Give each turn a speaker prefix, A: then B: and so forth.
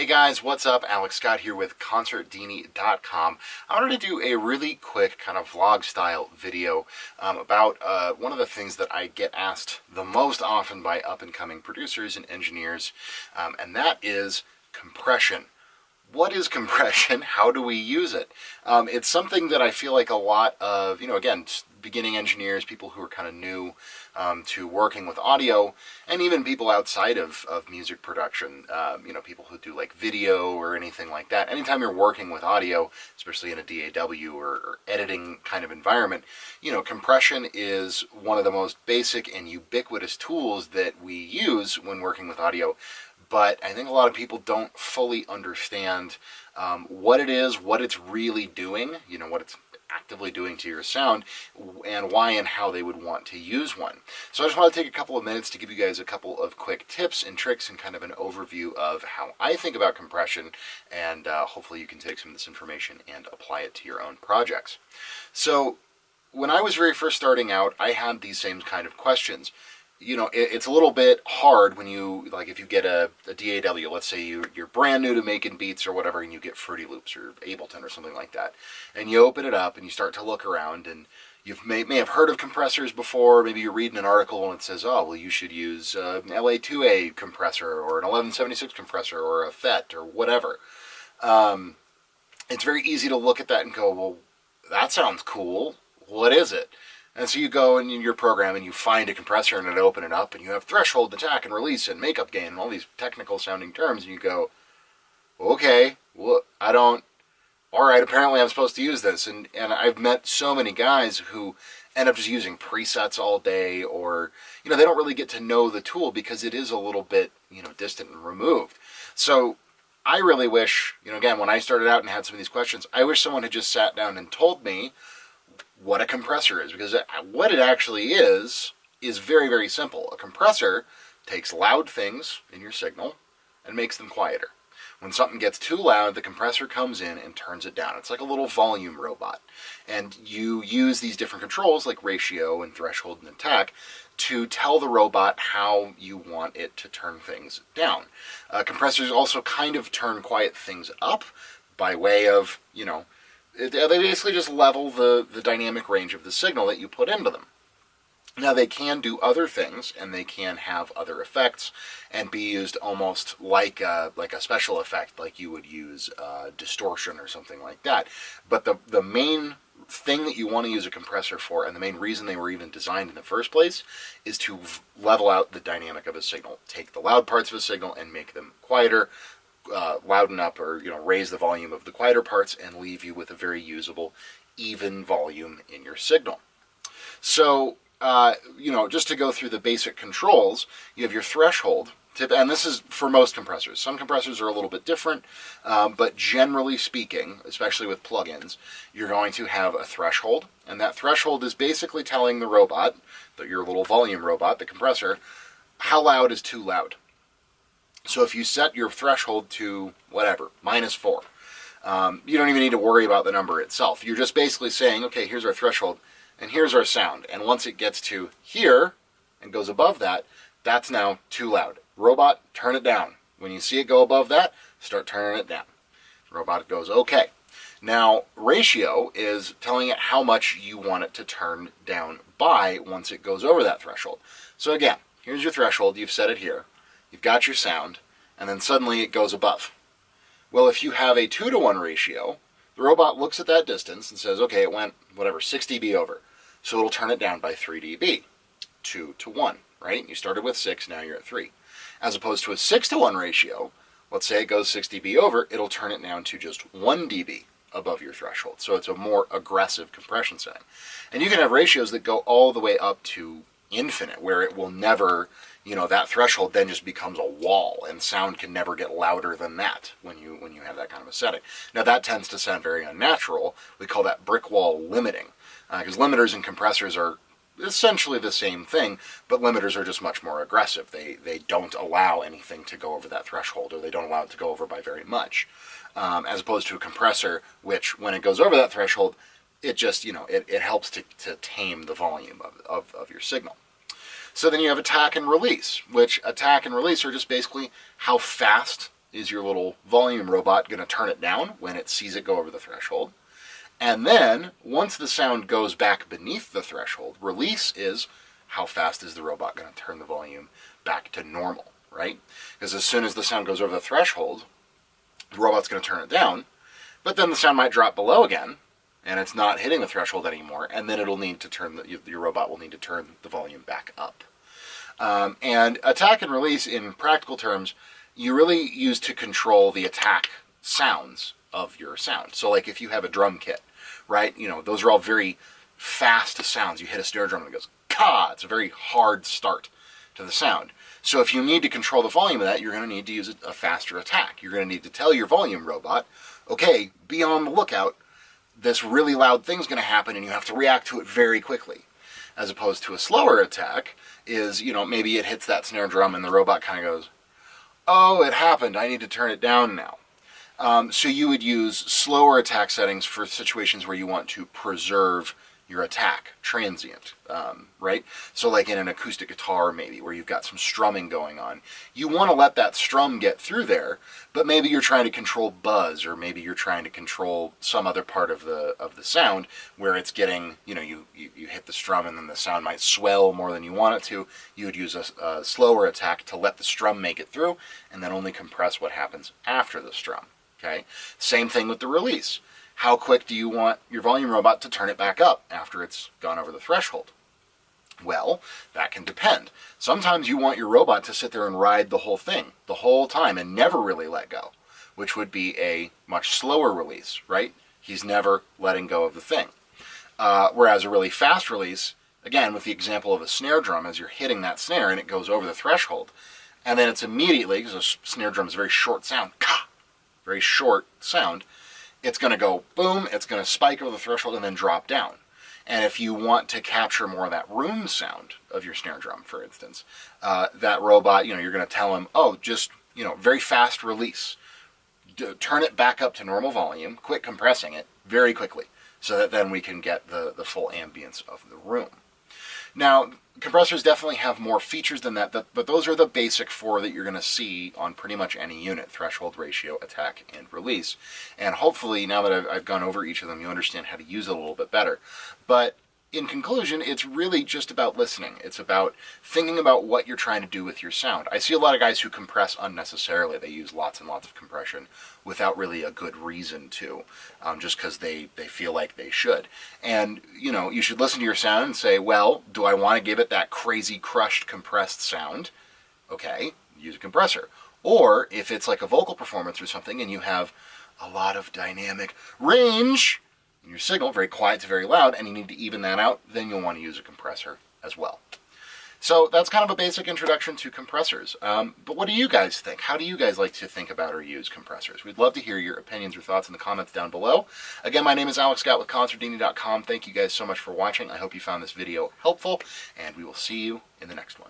A: Hey guys, what's up? Alex Scott here with Consordini.com. I wanted to do a really quick kind of vlog style video about one of the things that I get asked the most often by up and coming producers and engineers, and that is compression. What is compression? How do we use it? It's something that I feel like a lot of, again, beginning engineers, people who are kind of new to working with audio, and even people outside of music production, people who do like video or anything like that. Anytime you're working with audio, especially in a DAW or editing kind of environment, compression is one of the most basic and ubiquitous tools that we use when working with audio. But I think a lot of people don't fully understand what it is, what it's really doing, what it's actively doing to your sound, and why and how they would want to use one. So I just want to take a couple of minutes to give you guys a couple of quick tips and tricks and kind of an overview of how I think about compression, and hopefully you can take some of this information and apply it to your own projects. So when I was very first starting out, I had these same kind of questions. It's a little bit hard when if you get a DAW, let's say you're brand new to making beats or whatever, and you get Fruity Loops or Ableton or something like that, and you open it up and you start to look around, and you may have heard of compressors before. Maybe you're reading an article and it says, oh, well, you should use an LA2A compressor or an 1176 compressor or a FET or whatever. It's very easy to look at that and go, well, that sounds cool. What is it? And so you go in your program and you find a compressor and open it up, and you have threshold, attack, and release, and makeup gain, and all these technical sounding terms, and you go, okay, well, all right, apparently I'm supposed to use this. And I've met so many guys who end up just using presets all day, or, they don't really get to know the tool because it is a little bit, distant and removed. So I really wish, again, when I started out and had some of these questions, I wish someone had just sat down and told me what a compressor is, because what it actually is very, very simple. A compressor takes loud things in your signal and makes them quieter. When something gets too loud, the compressor comes in and turns it down. It's like a little volume robot. And you use these different controls like ratio and threshold and attack to tell the robot how you want it to turn things down. Compressors also kind of turn quiet things up by way of, they basically just level the dynamic range of the signal that you put into them. Now, they can do other things, and they can have other effects and be used almost like a special effect, like you would use distortion or something like that. But the main thing that you want to use a compressor for, and the main reason they were even designed in the first place, is to level out the dynamic of a signal. Take the loud parts of a signal and make them quieter, louden up, or raise the volume of the quieter parts, and leave you with a very usable, even volume in your signal. So, just to go through the basic controls, you have your threshold, and this is for most compressors. Some compressors are a little bit different, but generally speaking, especially with plugins, you're going to have a threshold, and that threshold is basically telling the robot, your little volume robot, the compressor, how loud is too loud. So if you set your threshold to whatever, -4, you don't even need to worry about the number itself. You're just basically saying, okay, here's our threshold, and here's our sound. And once it gets to here and goes above that, that's now too loud. Robot, turn it down. When you see it go above that, start turning it down. Robot goes, okay. Now, ratio is telling it how much you want it to turn down by once it goes over that threshold. So again, here's your threshold. You've set it here. You've got your sound, and then suddenly it goes above. Well, if you have a 2-to-1 ratio, the robot looks at that distance and says, okay, it went, 6 dB over. So it'll turn it down by 3 dB. 2-to-1, right? You started with 6, now you're at 3. As opposed to a 6-to-1 ratio, let's say it goes 6 dB over, it'll turn it down to just 1 dB above your threshold. So it's a more aggressive compression setting. And you can have ratios that go all the way up to infinite, where it will never, that threshold then just becomes a wall, and sound can never get louder than that when you have that kind of a setting. Now, that tends to sound very unnatural. We call that brick wall limiting, because limiters and compressors are essentially the same thing, but limiters are just much more aggressive. They don't allow anything to go over that threshold, or they don't allow it to go over by very much, as opposed to a compressor, which when it goes over that threshold, it just, it helps to tame the volume of your signal. So then you have attack and release, which attack and release are just basically how fast is your little volume robot going to turn it down when it sees it go over the threshold. And then, once the sound goes back beneath the threshold, release is how fast is the robot going to turn the volume back to normal, right? Because as soon as the sound goes over the threshold, the robot's going to turn it down, but then the sound might drop below again, and it's not hitting the threshold anymore, and then it'll need to turn your robot will need to turn the volume back up. And attack and release, in practical terms, you really use to control the attack sounds of your sound. So like if you have a drum kit, right? You know, those are all very fast sounds. You hit a snare drum and it goes, ka! It's a very hard start to the sound. So if you need to control the volume of that, you're going to need to use a faster attack. You're going to need to tell your volume robot, okay, be on the lookout. This really loud thing's going to happen and you have to react to it very quickly. As opposed to a slower attack is, you know, maybe it hits that snare drum and the robot kind of goes, oh, it happened, I need to turn it down now. So you would use slower attack settings for situations where you want to preserve your attack transient, right? So like in an acoustic guitar maybe, where you've got some strumming going on. You want to let that strum get through there, but maybe you're trying to control buzz, or maybe you're trying to control some other part of the sound where it's getting, you know, you hit the strum and then the sound might swell more than you want it to. You would use a slower attack to let the strum make it through, and then only compress what happens after the strum, okay? Same thing with the release. How quick do you want your volume robot to turn it back up after it's gone over the threshold? Well, that can depend. Sometimes you want your robot to sit there and ride the whole thing, the whole time, and never really let go, which would be a much slower release, right? He's never letting go of the thing. Whereas a really fast release, again, with the example of a snare drum, as you're hitting that snare and it goes over the threshold, and then it's immediately, because a snare drum is a very short sound, ka! Very short sound, it's going to go boom, it's going to spike over the threshold and then drop down. And if you want to capture more of that room sound of your snare drum, for instance, that robot, you know, you're going to tell him, oh, just, you know, very fast release. Turn it back up to normal volume, quit compressing it very quickly, so that then we can get the full ambience of the room. Now, compressors definitely have more features than that, but those are the basic four that you're going to see on pretty much any unit: threshold, ratio, attack, and release. And hopefully, now that I've gone over each of them, you understand how to use it a little bit better. But in conclusion, it's really just about listening. It's about thinking about what you're trying to do with your sound. I see a lot of guys who compress unnecessarily. They use lots and lots of compression without really a good reason to, just because they feel like they should. And, you know, you should listen to your sound and say, well, do I want to give it that crazy, crushed, compressed sound? Okay, use a compressor. Or if it's like a vocal performance or something and you have a lot of dynamic range in your signal, very quiet to very loud, and you need to even that out, then you'll want to use a compressor as well. So that's kind of a basic introduction to compressors. But what do you guys think? How do you guys like to think about or use compressors? We'd love to hear your opinions or thoughts in the comments down below. Again, my name is Alex Scott with Consordini.com. Thank you guys so much for watching. I hope you found this video helpful, and we will see you in the next one.